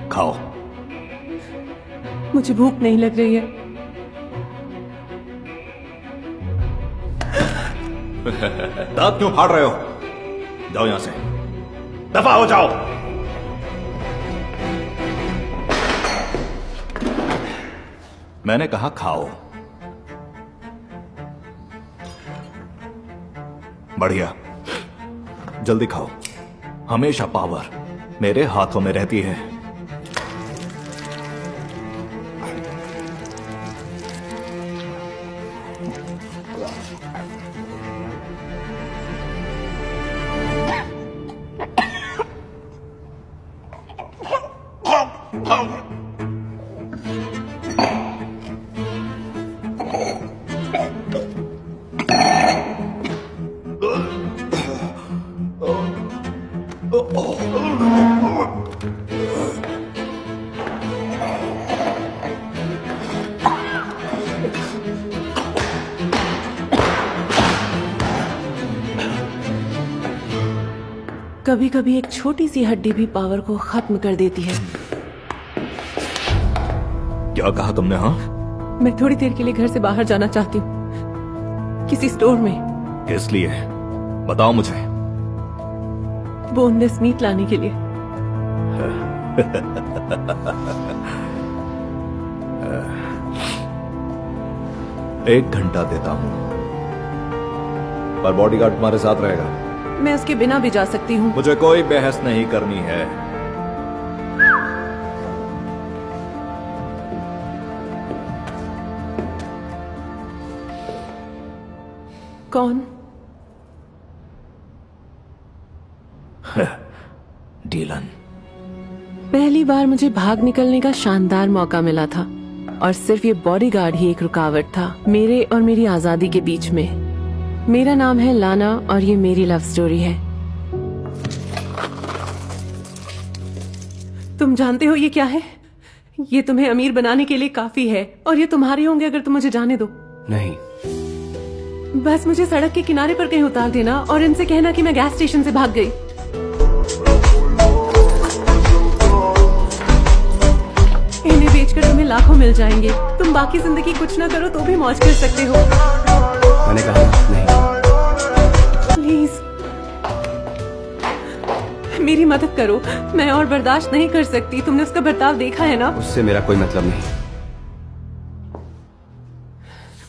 खाओ। मुझे भूख नहीं लग रही है। दांत क्यों फाड़ रहे हो? जाओ यहां से, दफा हो जाओ। मैंने कहा खाओ। बढ़िया, जल्दी खाओ। हमेशा पावर मेरे हाथों में रहती है। कभी कभी एक छोटी सी हड्डी भी पावर को खत्म कर देती है। क्या कहा तुमने? हाँ, मैं थोड़ी देर के लिए घर से बाहर जाना चाहती हूँ, किसी स्टोर में। किस लिए? बताओ मुझे। बोनलेस मीट लाने के लिए। एक घंटा देता हूं, पर बॉडीगार्ड तुम्हारे साथ रहेगा। मैं उसके बिना भी जा सकती हूँ। मुझे कोई बहस नहीं करनी है। कौन? डीलन। पहली बार मुझे भाग निकलने का शानदार मौका मिला था, और सिर्फ ये बॉडीगार्ड ही एक रुकावट था मेरे और मेरी आजादी के बीच में। मेरा नाम है लाना और ये मेरी लव स्टोरी है। तुम जानते हो ये क्या है? ये तुम्हें अमीर बनाने के लिए काफी है, और ये तुम्हारे होंगे अगर तुम मुझे जाने दो। नहीं। बस मुझे सड़क के किनारे पर कहीं उतार देना और इनसे कहना कि मैं गैस स्टेशन से भाग गई। इन्हें बेचकर तुम्हें लाखों मिल जाएंगे। तुम बाकी जिंदगी कुछ ना करो तो भी मौज कर सकते हो। मैंने कहा नहीं। प्लीज मेरी मदद करो, मैं और बर्दाश्त नहीं कर सकती। तुमने उसका बर्ताव देखा है ना? उससे मेरा कोई मतलब नहीं।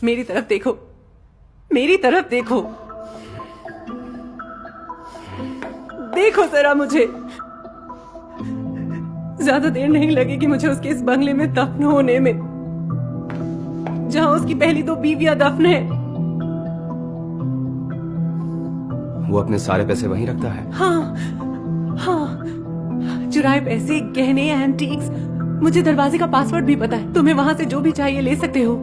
मेरी तरफ देखो, मेरी तरफ देखो, देखो जरा मुझे। ज्यादा देर नहीं लगेगी मुझे उसके इस बंगले में दफन होने में, जहां उसकी पहली 2 बीवियां दफन है। वो अपने सारे पैसे वहीं रखता है? हाँ, हाँ, चुराए पैसे, गहने, एंटीक्स। मुझे दरवाजे का पासवर्ड भी पता है। तुम्हें वहां से जो भी चाहिए ले सकते हो।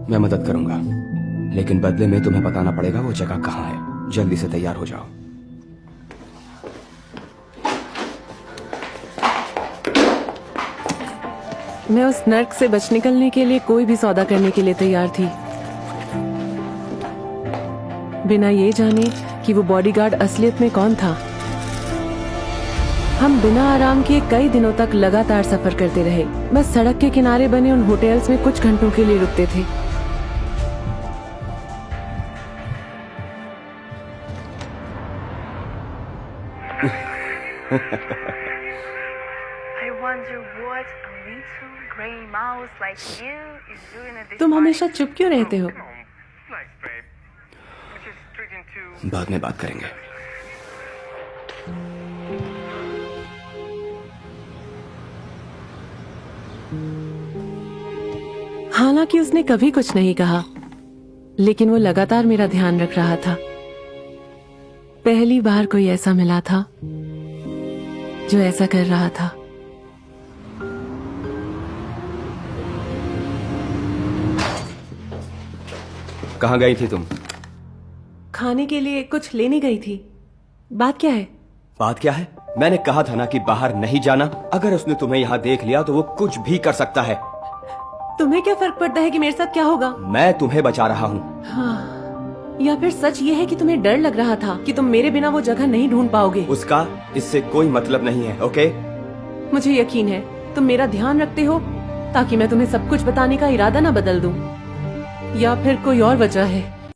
मैं मदद करूंगा, लेकिन बदले में तुम्हें बताना पड़ेगा वो जगह कहाँ है। जल्दी से तैयार हो जाओ। मैं उस नर्क से बच निकलने के लिए कोई भी सौदा करने के लिए तैयार थी, बिना ये जाने कि वो बॉडीगार्ड असलियत में कौन था। हम बिना आराम किए कई दिनों तक लगातार सफर करते रहे। बस सड़क के किनारे बने उन होटल्स में कुछ घंटों के लिए रुकते थे। तुम हमेशा चुप क्यों रहते हो? बाद में बात करेंगे। हालांकि उसने कभी कुछ नहीं कहा, लेकिन वो लगातार मेरा ध्यान रख रहा था। पहली बार कोई ऐसा मिला था जो ऐसा कर रहा था। कहाँ गई थी तुम? खाने के लिए कुछ लेने गई थी। बात क्या है? बात क्या है? मैंने कहा था ना कि बाहर नहीं जाना। अगर उसने तुम्हें यहाँ देख लिया तो वो कुछ भी कर सकता है। तुम्हें क्या फर्क पड़ता है कि मेरे साथ क्या होगा? मैं तुम्हें बचा रहा हूँ। हाँ, या फिर सच ये है कि तुम्हें डर लग रहा था कि तुम मेरे बिना वो जगह नहीं ढूंढ पाओगे? उसका इससे कोई मतलब नहीं है, ओके? मुझे यकीन है तुम मेरा ध्यान रखते हो ताकि मैं तुम्हें सब कुछ बताने का इरादा ना बदल दूं। या फिर कोई और वजह है?